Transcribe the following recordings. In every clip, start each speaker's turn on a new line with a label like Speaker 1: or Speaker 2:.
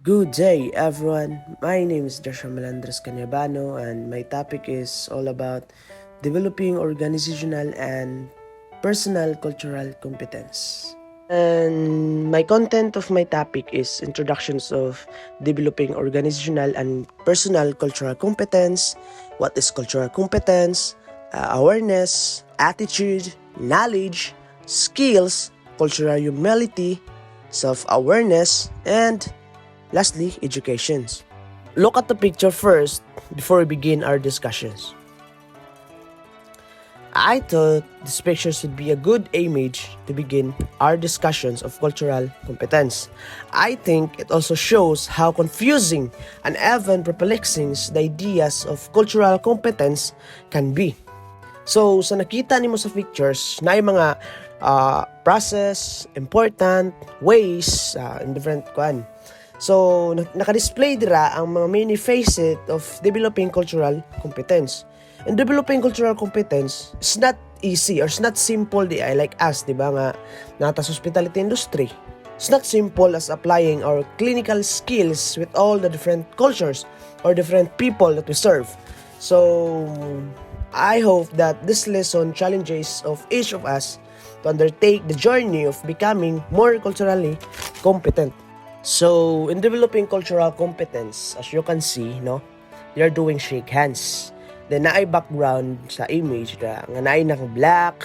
Speaker 1: Good day, everyone. My name is Cañabano, and my topic is all about developing organizational and personal cultural competence. And my content of my topic is introductions of developing organizational and personal cultural competence. What is cultural competence? Awareness, attitude, knowledge, skills, cultural humility, self-awareness, and lastly, educations. Look at the picture first before we begin our discussions. I thought this picture should be a good image to begin our discussions of cultural competence. I think it also shows how confusing and even perplexing the ideas of cultural competence can be. So, sa nakita nimo sa pictures, na yung mga process, important, ways, in different kuan. So, naka-display dira ang mga many facet of developing cultural competence. And developing cultural competence is not easy or it's not simple like us, di ba nga, nata sa hospitality industry. It's not simple as applying our clinical skills with all the different cultures or different people that we serve. So, I hope that this lesson challenges of each of us to undertake the journey of becoming more culturally competent. So, in developing cultural competence, as you can see, no, you're doing shake hands. Then, naay background sa image nga naay naka-black,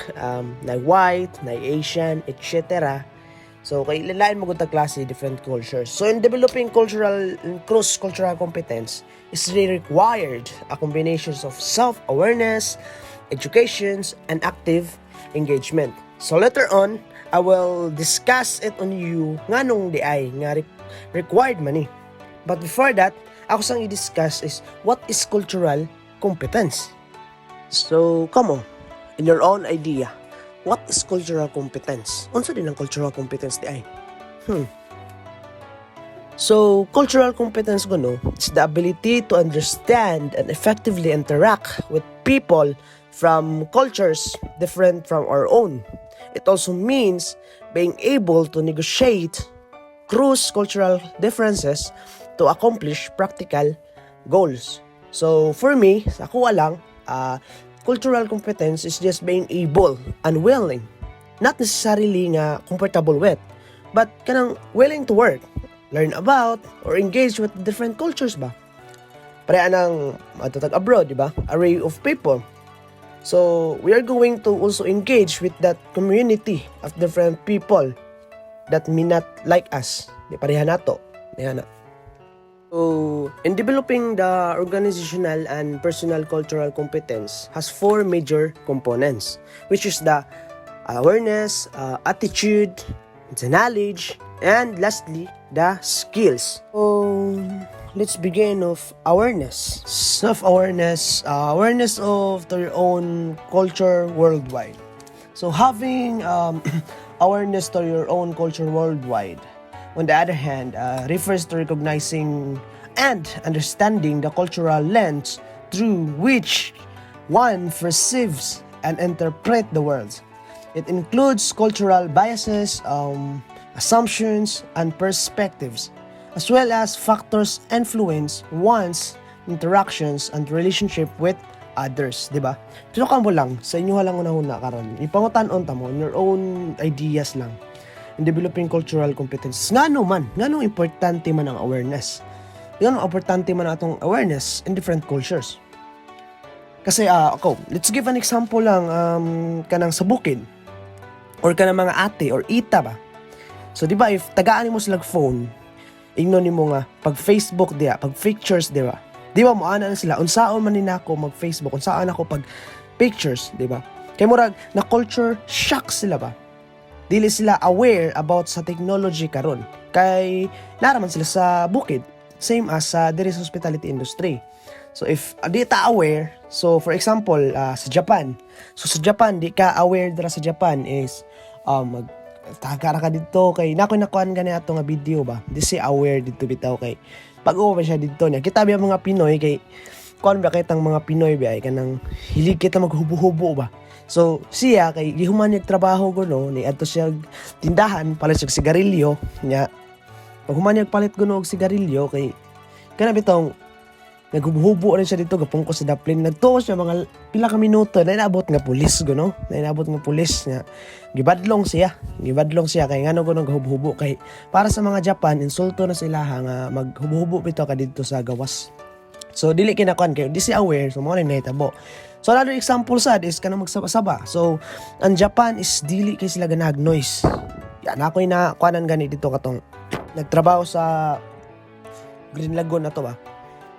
Speaker 1: naay white, naay Asian, etc. So, kay ilalain mo gud klase different cultures. So, in developing cultural and cross-cultural competence, is really required a combination of self-awareness, educations, and active engagement. So, later on, I will discuss it on you nganong di ay nga required man. But before that, ako sang i-discuss is what is cultural competence. So, come on, in your own idea, what is cultural competence? Unsa din ang cultural competence di ay? So, cultural competence is the ability to understand and effectively interact with people from cultures different from our own. It also means being able to negotiate cross-cultural differences to accomplish practical goals. So, for me, sa kuha lang, cultural competence is just being able and willing. Not necessarily nga comfortable with, but kanang willing to work, learn about, or engage with different cultures ba? Pareha ng matatag abroad, di ba? Array of people. So, we are going to also engage with that community of different people that may not like us. Di pareha nato. Diyan na. So, in developing the organizational and personal cultural competence has four major components, which is the awareness, attitude, the knowledge, and lastly, the skills. So, let's begin of awareness. Self-awareness, awareness of your own culture worldwide. So, having awareness to your own culture worldwide, on the other hand, refers to recognizing and understanding the cultural lens through which one perceives and interprets the world. It includes cultural biases, assumptions, and perspectives, as well as factors influence one's interactions and relationship with others, di ba? Tunukan mo lang, sa inyo lang una-una karon. Ipangutan-on ta mo, your own ideas lang. In developing cultural competence. Ngano importante man ang awareness. Ngano importante man atong awareness in different cultures. Kasi let's give an example lang kanang sa bukid or kanang mga ate or ita ba. So di ba if tagaan mo silang phone, ingnon nimo nga pag Facebook diya, pag pictures di ba? Di ba mo ana na sila unsaon man nako mag Facebook, unsaan ako pag pictures, di ba? Kay murag na culture shock sila ba? Dili sila aware about sa technology karon. Kay naraman sila sa bukid, same as sa diri sa hospitality industry. So if di ta aware, so for example sa Japan. So sa Japan di ka aware dira sa Japan is tagara ka dito kay nakuan gani ato nga video ba. Di si aware dito bitaw kay pag-uwa pa siya dito niya. Kita biya mga Pinoy kay kuan ba kitang mga Pinoy biya kanang hilig kita maghubo-hubo ba. So, siya, kay gihuman niya trabaho ko, no, ni adto siya tindahan, pala siya sigarilyo, niya, Pag human palit kuno og sigarilyo kay kana bitong naghubo rin siya dito gapong ko sa daplin. Nagtuo siya mga pila ka minuto na inaabot nga pulis guno. Na inaabot nga pulis nga gibadlong siya. Gibadlong siya kay ngano kuno gahubo kay para sa mga Japan insulto na sila nga maghubo bito ka dito sa gawas. So dili kinakuan kay di siya aware so mo na nahitabo. So another example sad is kanang magsaba-saba. So ang Japan is dili kay sila ganag noise. Yan ako'y na kuanan gani dito katong nagtrabaho sa Green Lagoon na to ba.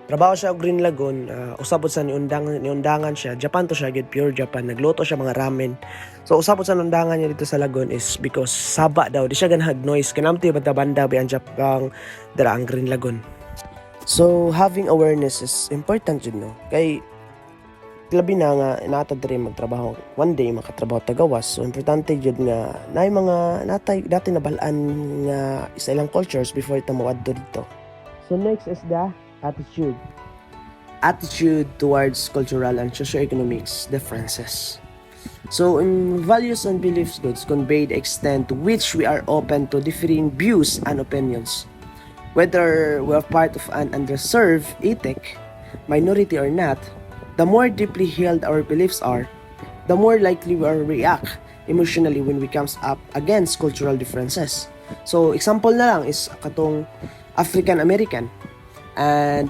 Speaker 1: Trabaho siya Green Lagoon, usabot sa niundangan siya. Japan to siya, pure Japan. Nagluto siya mga ramen. So usabot sa niundangan niya dito sa Lagoon is because saba daw. Di siya ganahag noise. Kanamti banda-banda ba ang dara ang Green Lagoon. So having awareness is important yun, no? Kay labi na nga natad rin magtrabaho one day makatrabaho tagawas, so importante jud nga naay mga natay dati nabalaan nga isa ilang cultures before ita moadto dito. So next is the attitude towards cultural and socio-economics differences. So in values and beliefs goods convey the extent to which we are open to differing views and opinions, whether we are part of an underserved ethnic minority or not. The more deeply held our beliefs are, the more likely we are react emotionally when we comes up against cultural differences. So, example na lang is katong African American and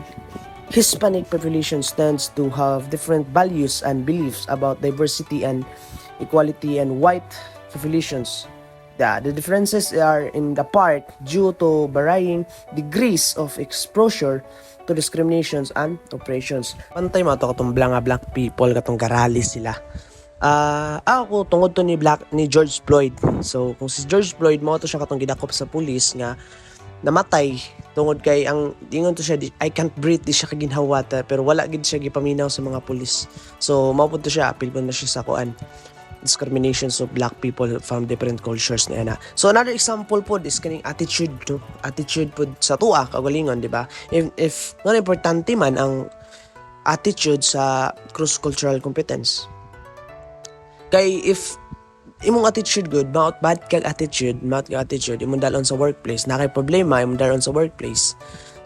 Speaker 1: Hispanic populations tends to have different values and beliefs about diversity and equality, and white populations. The differences are in the part due to varying degrees of exposure to discriminations and oppressions. Pantay mo ito katong black people, katong garali sila. Ako tungod to ni George Floyd. So kung si George Floyd mo to siya katong gidakop sa pulis nga namatay tungod kay ang ingon to siya I can't breathe, di siya kaginhawata, pero wala gid siya gipaminaw sa mga pulis. So mao pud to siya, apil na siya sa kuan discriminations of black people from different cultures na ana. So another example po is kaning attitude, no? Attitude po sa tuwa kagalingon, di ba? If non importante man ang attitude sa cross cultural competence. Kay if imong attitude good, bad kag attitude, imong dalon sa workplace, na kay problema imong dalon sa workplace.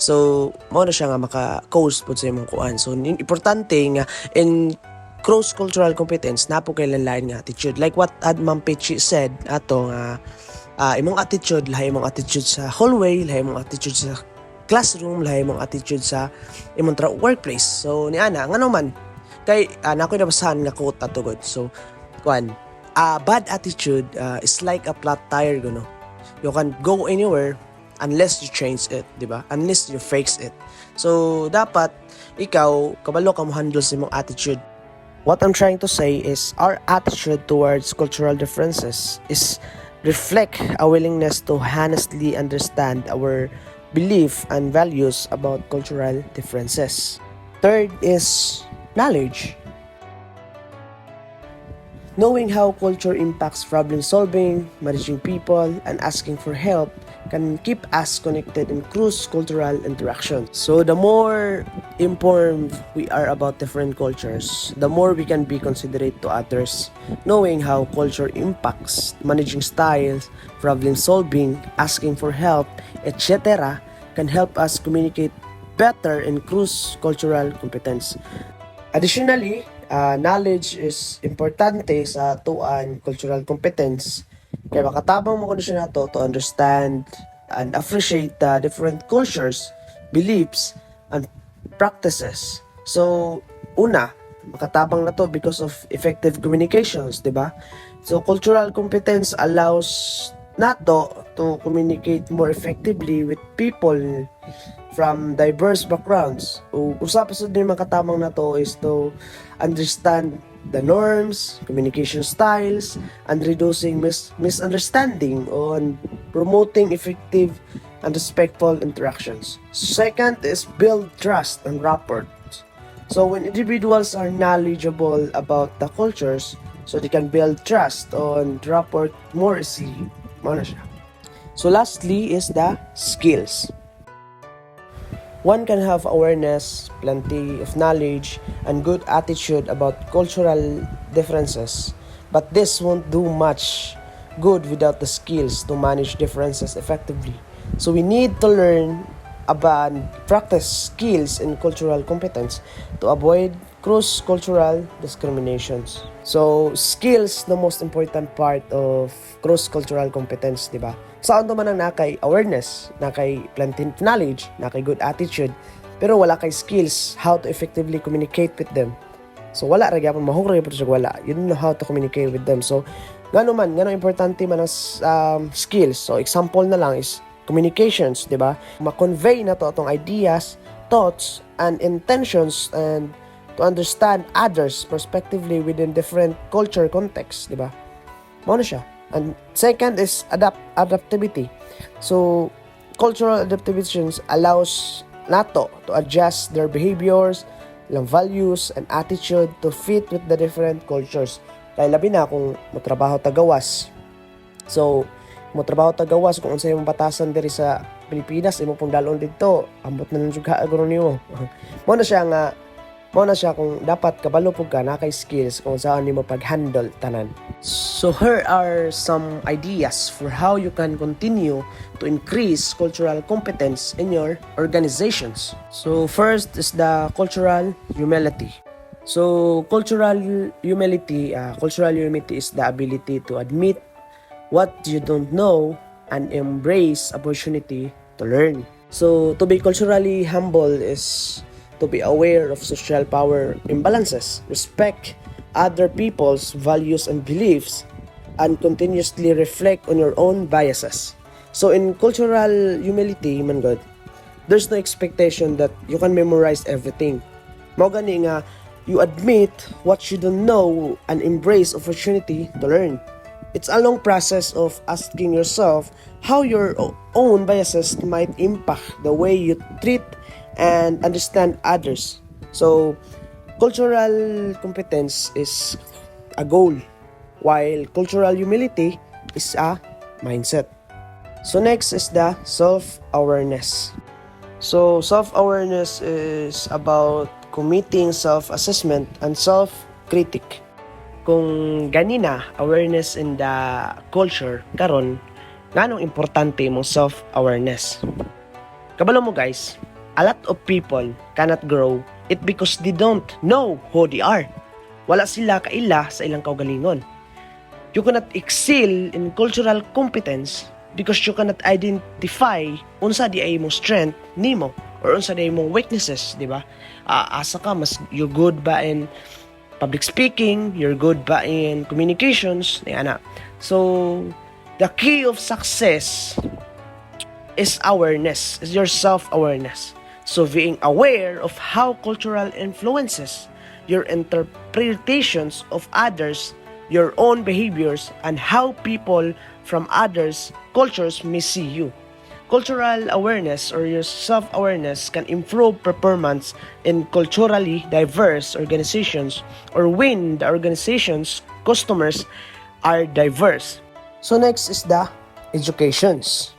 Speaker 1: So mao na siya nga maka-cause po sa imong kuan. So importante nga in cross-cultural competence, napo kay lain nga attitude. Like what Ma'am Pechi said, ato nga, imong attitude, lahi imong attitude sa hallway, lahi imong attitude sa classroom, lahi imong attitude sa imong workplace. So, ni Ana, nga naman, kay, nako'y nabasahan nga quote ato god. So, bad attitude is like a flat tire, no? You can go anywhere unless you change it, di ba? Unless you fix it. So, dapat, ikaw, kabalo ka mo handle sa imong attitude. What I'm trying to say is our attitude towards cultural differences is reflect a willingness to honestly understand our belief and values about cultural differences. Third is knowledge. Knowing how culture impacts problem solving, managing people, and asking for help can keep us connected in cross-cultural interaction. So the more informed we are about different cultures, the more we can be considerate to others. Knowing how culture impacts managing styles, problem solving, asking for help, etc. can help us communicate better in cross-cultural competence. Additionally, knowledge is importante sa tuan cultural competence. Kaya makatabang mo kondisyon na to understand and appreciate the different cultures, beliefs, and practices. So, una, makatabang na to because of effective communications, di ba? So, cultural competence allows nato to communicate more effectively with people from diverse backgrounds. Usa pa din makatabang na to is to understand the norms, communication styles, and reducing misunderstanding on promoting effective and respectful interactions. Second is build trust and rapport. So when individuals are knowledgeable about the cultures, so they can build trust on rapport more easily. So lastly is the skills. One can have awareness, plenty of knowledge, and good attitude about cultural differences, but this won't do much good without the skills to manage differences effectively. So we need to learn about practice skills and cultural competence to avoid cross-cultural discriminations. So skills the most important part of cross-cultural competence, di ba? Saan man ang nakay awareness, nakay planted knowledge, nakay good attitude, pero wala kay skills how to effectively communicate with them. So wala ra gyapon mahurog gyapon siya wala. You don't know how to communicate with them. So ngano importante man ang skills. So example na lang is communications, di ba? Ma-convey na to atong ideas, thoughts, and intentions and to understand others prospectively within different culture context, di ba? Mao na siya. And second is adaptivity. So cultural adaptations allows nato to adjust their behaviors, ilang values and attitude to fit with the different cultures. Kaya labi na kung motrabaho tagawas. So, motrabaho tagawas kung unsay imong batasan diri sa Pilipinas, imo pong dalon dito, ambot na lang jud kaagro nimo. Mao na siya kung dapat kabalo pug ka na kay skills kung saan nimo pag-handle tanan. So here are some ideas for how you can continue to increase cultural competence in your organizations. So first is the cultural humility. So cultural humility is the ability to admit what you don't know and embrace opportunity to learn. So to be culturally humble is to be aware of social power imbalances, respect other people's values and beliefs, and continuously reflect on your own biases. So in cultural humility, man God, there's no expectation that you can memorize everything. Mao gani nga, you admit what you don't know and embrace opportunity to learn. It's a long process of asking yourself how your own biases might impact the way you treat and understand others. So, cultural competence is a goal, while cultural humility is a mindset. So next is the self-awareness. So self-awareness is about committing self-assessment and self-critic. Kung ganina, awareness in the culture, karon, nganong importante mong self-awareness? Kabalo mo guys, a lot of people cannot grow it because they don't know who they are. Wala sila kaila sa ilang kaugalingon. You cannot excel in cultural competence because you cannot identify unsa di ay mong strength nimo or unsa di ay mong weaknesses, di ba? Asa ka mas you're good ba in public speaking, you're good ba in communications, ana. So the key of success is awareness, is your self-awareness. So being aware of how cultural influences your interpretations of others, your own behaviors, and how people from others' cultures may see you. Cultural awareness or your self-awareness can improve performance in culturally diverse organizations or when the organization's customers are diverse. So next is the educations.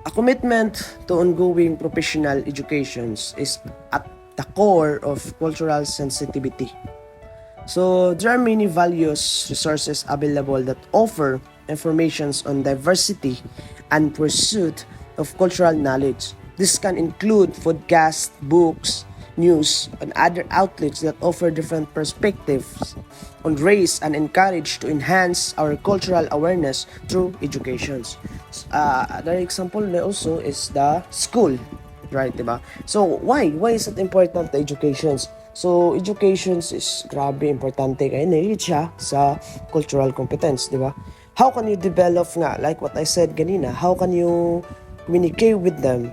Speaker 1: A commitment to ongoing professional educations is at the core of cultural sensitivity. So there are many values resources available that offer informations on diversity and pursuit of cultural knowledge. This can include podcasts, books, news, and other outlets that offer different perspectives on race and encourage to enhance our cultural awareness through educations. Another example na also is the school, right, diba? So why is it important, the educations? So educations is grabe importante kaya na siya sa cultural competence, diba? How can you develop nga, like what I said kanina, how can you communicate with them,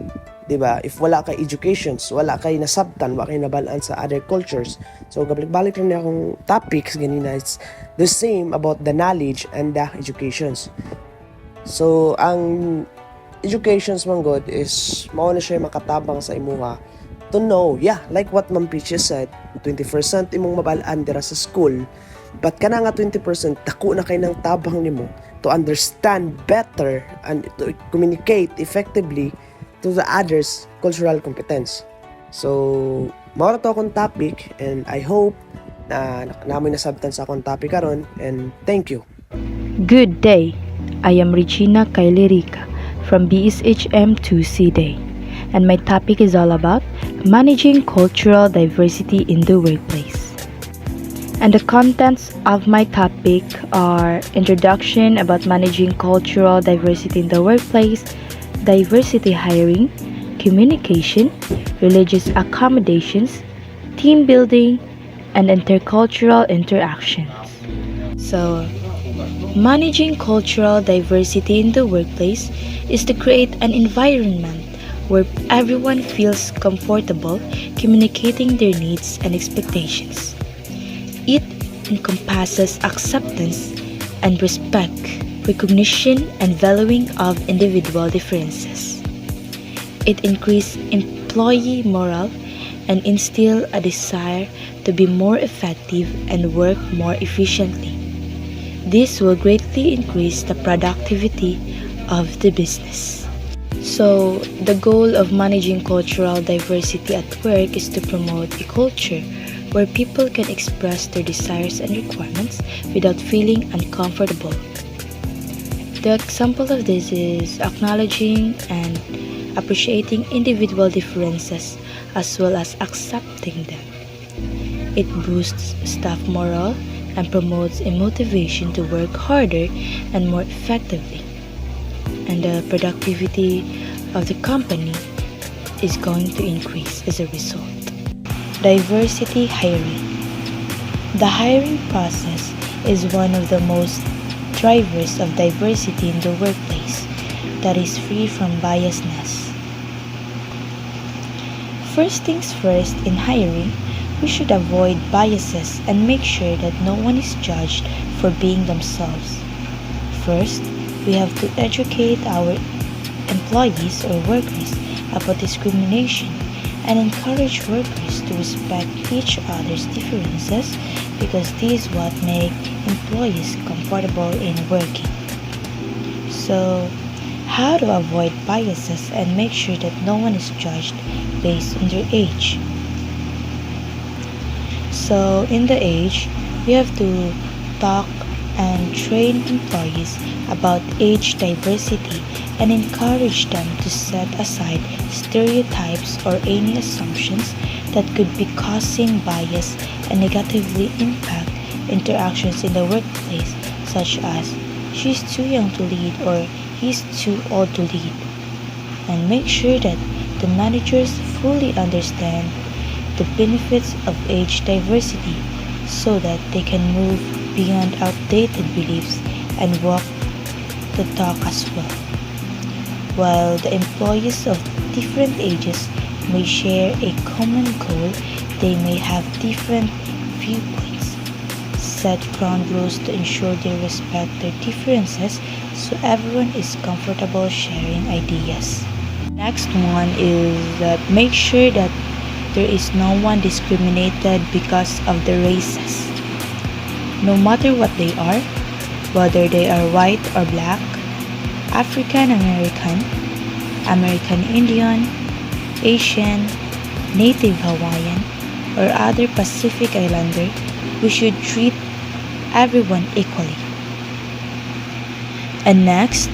Speaker 1: diba? If wala kay educations, wala kay nasabtan, wala kay nabalaan sa other cultures. So balik lang na akong topics ganina, it's the same about the knowledge and the educations. So ang educations man God is mao na siya makatabang sa imuha to know, like what Ma'am Peach said, 20% imong mabalaan dira sa school, but kana nga 20% dako na kay nang tabang nimo to understand better and to communicate effectively to the others' cultural competence. So mao ra to akong topic and I hope na namoy nasabtan sa akong topic karon and thank you.
Speaker 2: Good day. I am Regina Caile Rica from BSHM 2C Day, and my topic is all about managing cultural diversity in the workplace. And the contents of my topic are introduction about managing cultural diversity in the workplace, diversity hiring, communication, religious accommodations, team building, and intercultural interactions. So, managing cultural diversity in the workplace is to create an environment where everyone feels comfortable communicating their needs and expectations. It encompasses acceptance and respect, recognition and valuing of individual differences. It increases employee morale and instill a desire to be more effective and work more efficiently. This will greatly increase the productivity of the business. So, the goal of managing cultural diversity at work is to promote a culture where people can express their desires and requirements without feeling uncomfortable. The example of this is acknowledging and appreciating individual differences as well as accepting them. It boosts staff morale and promotes a motivation to work harder and more effectively. And the productivity of the company is going to increase as a result. Diversity hiring. The hiring process is one of the most drivers of diversity in the workplace that is free from biasness. First things first, in hiring, we should avoid biases and make sure that no one is judged for being themselves. First, we have to educate our employees or workers about discrimination and encourage workers to respect each other's differences because this is what makes employees comfortable in working. So, how to avoid biases and make sure that no one is judged based on their age? So, in the age, we have to talk and train employees about age diversity and encourage them to set aside stereotypes or any assumptions that could be causing bias and negatively impact interactions in the workplace, such as she's too young to lead or he's too old to lead. And make sure that the managers fully understand the benefits of age diversity so that they can move beyond outdated beliefs and walk the talk as well. While the employees of different ages may share a common goal, they may have different viewpoints. Set ground rules to ensure they respect their differences so everyone is comfortable sharing ideas. Next one is that make sure that there is no one discriminated because of the races. No matter what they are, whether they are white or black, African American, American Indian, Asian, Native Hawaiian, or other Pacific Islander, we should treat everyone equally. And next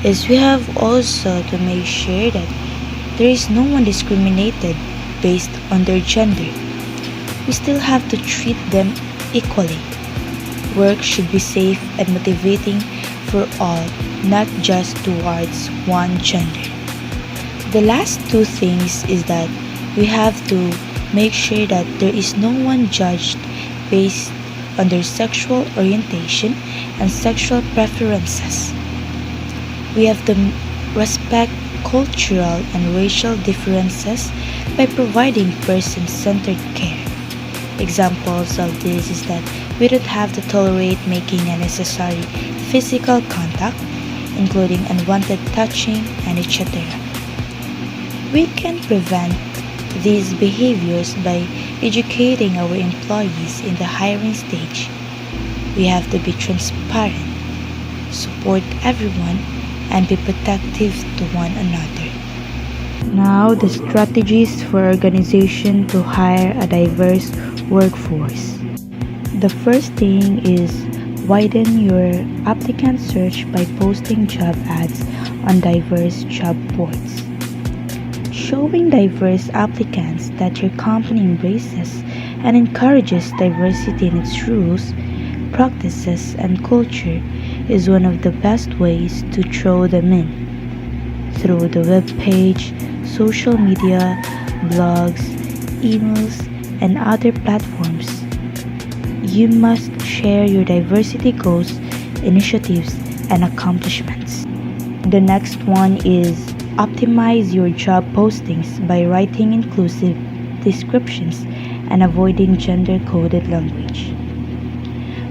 Speaker 2: is we have also to make sure that there is no one discriminated based on their gender. We still have to treat them equally. Work should be safe and motivating for all, not just towards one gender. The last two things is that we have to make sure that there is no one judged based on their sexual orientation and sexual preferences. We have to respect cultural and racial differences by providing person-centered care. Examples of this is that we don't have to tolerate making unnecessary physical contact, including unwanted touching and etc. We can prevent these behaviors by educating our employees in the hiring stage. We have to be transparent, support everyone, and be protective to one another. Now, the strategies for organization to hire a diverse workforce. The first thing is widen your applicant search by posting job ads on diverse job boards. Showing diverse applicants that your company embraces and encourages diversity in its rules, practices, and culture is one of the best ways to throw them in. Through the web page, social media, blogs, emails, and other platforms. You must share your diversity goals, initiatives, and accomplishments. The next one is optimize your job postings by writing inclusive descriptions and avoiding gender coded language.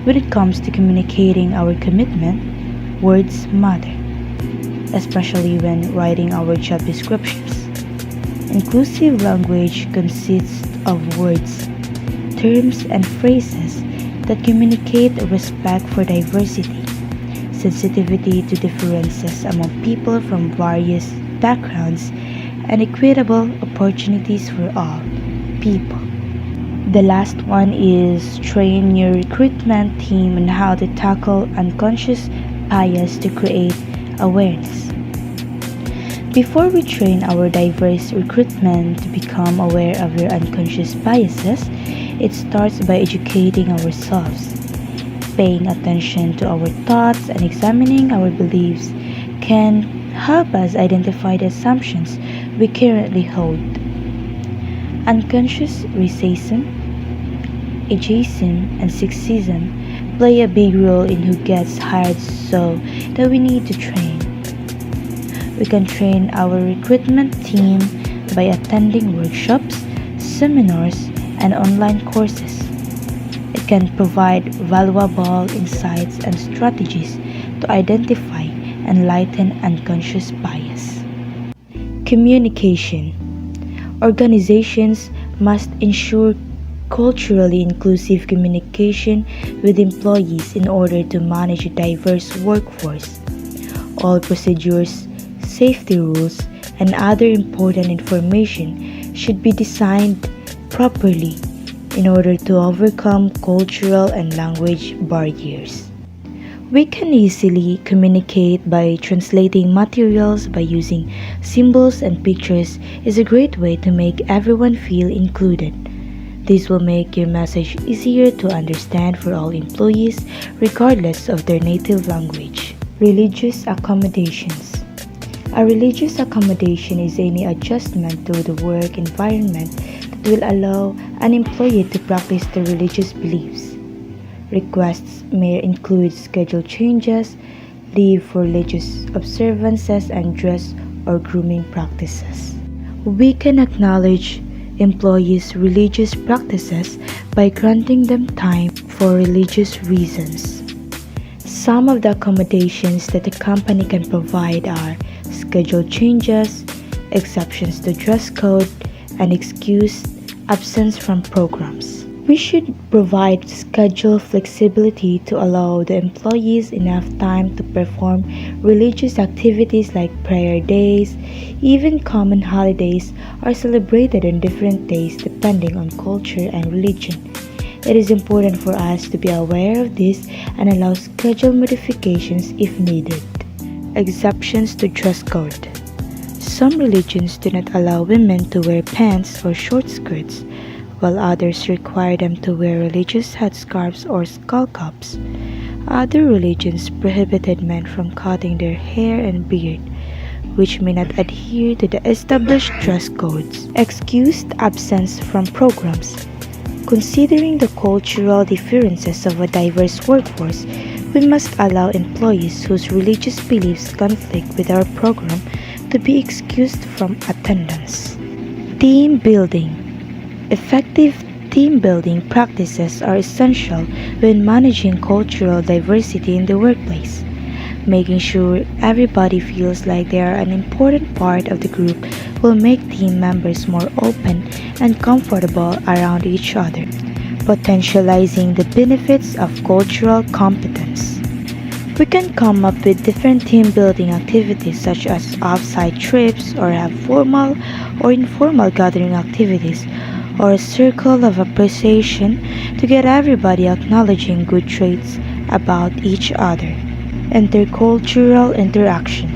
Speaker 2: When it comes to communicating our commitment, words matter, especially when writing our job descriptions. Inclusive language consists of words, terms, and phrases that communicate respect for diversity, sensitivity to differences among people from various backgrounds, and equitable opportunities for all people. The last one is train your recruitment team on how to tackle unconscious bias to create awareness. Before we train our diverse recruitment to become aware of your unconscious biases, it starts by educating ourselves. Paying attention to our thoughts and examining our beliefs can help us identify the assumptions we currently hold. Unconscious racism, ageism, and sexism play a big role in who gets hired, so that we need to train. We can train our recruitment team by attending workshops, seminars, and online courses. It can provide valuable insights and strategies to identify and lighten unconscious bias. Communication. Organizations must ensure culturally inclusive communication with employees in order to manage a diverse workforce. All procedures, safety rules, and other important information should be designed properly in order to overcome cultural and language barriers. We can easily communicate by translating materials by using symbols and pictures is a great way to make everyone feel included. This will make your message easier to understand for all employees regardless of their native language. Religious accommodations. A religious accommodation is any adjustment to the work environment that will allow an employee to practice their religious beliefs. Requests may include schedule changes, leave for religious observances, and dress or grooming practices. We can acknowledge employees' religious practices by granting them time for religious reasons. Some of the accommodations that the company can provide are schedule changes, exceptions to dress code, and excused absence from programs. We should provide schedule flexibility to allow the employees enough time to perform religious activities like prayer days. Even common holidays are celebrated on different days depending on culture and religion. It is important for us to be aware of this and allow schedule modifications if needed. Exceptions to dress code. Some religions do not allow women to wear pants or short skirts, while others require them to wear religious headscarves or skull caps. Other religions prohibited men from cutting their hair and beard, which may not adhere to the established dress codes. Excused absence from programs. Considering the cultural differences of a diverse workforce, we must allow employees whose religious beliefs conflict with our program to be excused from attendance. Team building. Effective team building practices are essential when managing cultural diversity in the workplace. Making sure everybody feels like they are an important part of the group will make team members more open and comfortable around each other, potentializing the benefits of cultural competence. We can come up with different team building activities such as off-site trips or have formal or informal gathering activities or a circle of appreciation to get everybody acknowledging good traits about each other. Intercultural interaction.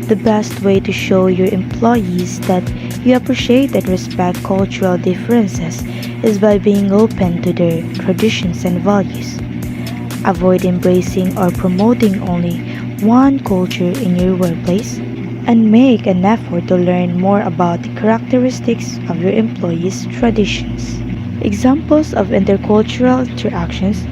Speaker 2: The best way to show your employees that you appreciate and respect cultural differences is by being open to their traditions and values. Avoid embracing or promoting only one culture in your workplace and make an effort to learn more about the characteristics of your employees' traditions. Examples of intercultural interactions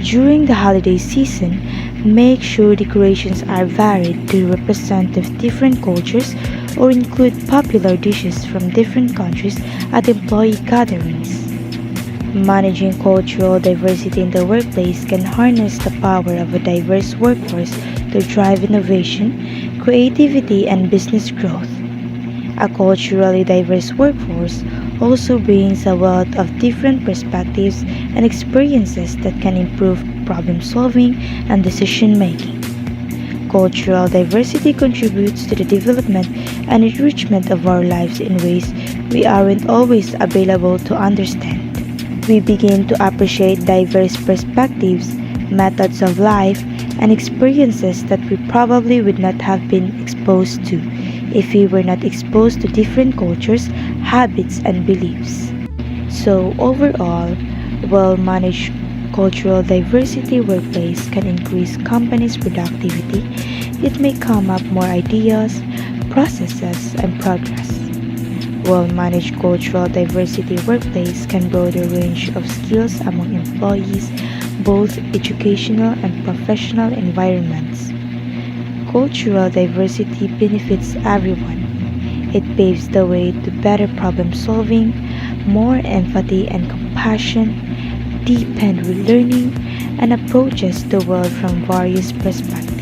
Speaker 2: during the holiday season: make sure decorations are varied to represent different cultures or include popular dishes from different countries at employee gatherings. Managing cultural diversity in the workplace can harness the power of a diverse workforce to drive innovation, creativity, and business growth. A culturally diverse workforce also brings a wealth of different perspectives and experiences that can improve problem solving and decision making. Cultural diversity contributes to the development and enrichment of our lives in ways we aren't always available to understand. We begin to appreciate diverse perspectives, methods of life, and experiences that we probably would not have been exposed to if we were not exposed to different cultures, habits, and beliefs. So, overall, well managed cultural diversity workplace can increase companies' productivity. It may come up more ideas, processes, and progress. Well-managed cultural diversity workplace can broaden the range of skills among employees, both educational and professional environments. Cultural diversity benefits everyone. It paves the way to better problem solving, more empathy and compassion, deepened learning, and approaches the world from various perspectives.